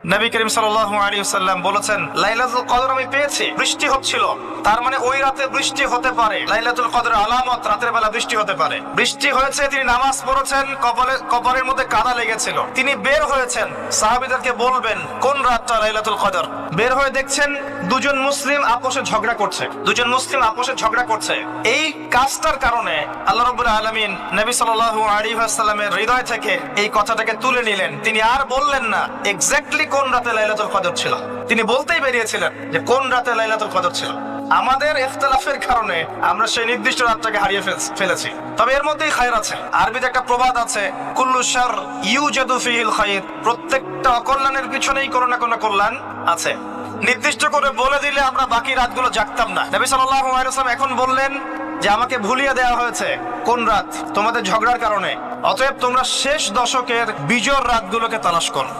নবী করিম সাল্লাল্লাহু আলাইহি ওয়াসাল্লাম বলেছেন, লাইলাতুল কদর আমি পেয়েছি, বৃষ্টি হচ্ছিল। তার মানে ওই রাতে বৃষ্টি হতে পারে। লাইলাতুল কদর আলামত, রাতের বেলা বৃষ্টি হতে পারে। বৃষ্টি হয়েছে, তিনি নামাজ পড়েছেন, কপালের মধ্যে কাদা লেগেছিল। তিনি বের হয়েছেন, সাহাবীদেরকে বলবেন কোন রাতটা লাইলাতুল কদর। বের হয়ে দেখছেন দুজন মুসলিম আপোষে ঝগড়া করছে। এই কাজটার কারণে আল্লাহ রাব্বুল আলামিন নবী সাল্লাল্লাহু আলাইহি ওয়াসাল্লামের হৃদয় থেকে এই কথাটাকে তুলে নিলেন। তিনি আর বললেন না এক্স্যাক্টলি কোন রাতে লাইলাতুল কদর ছিল, তিনি বলতেই বেরিয়েছিলেন যে কোন রাতে লাইলাতুল কদর ছিল। আমাদের ইখতিলাফের কারণে আমরা সেই নির্দিষ্ট রাতটাকে হারিয়ে ফেলেছি। তবে এর মধ্যেই খায়র আছে। আরবিতে একটা প্রবাদ আছে, কুল্লু শার ইউজাদু ফিহিল খায়র। প্রত্যেকটা অকল্যাণের পিছনেই কোনো না কোনো কল্যাণ আছে। নির্দিষ্ট করে বলে দিলে আমরা বাকি রাতগুলো জাগতাম না। নবী সাল্লাল্লাহু আলাইহি ওয়াসাল্লাম এখন বললেন যে আমাকে ভুলিয়ে দেওয়া হয়েছে কোন রাত, তোমাদের ঝগড়ার কারণে। অতএব তোমরা শেষ দশকের বিজোড় রাতগুলোকে তালাশ করো।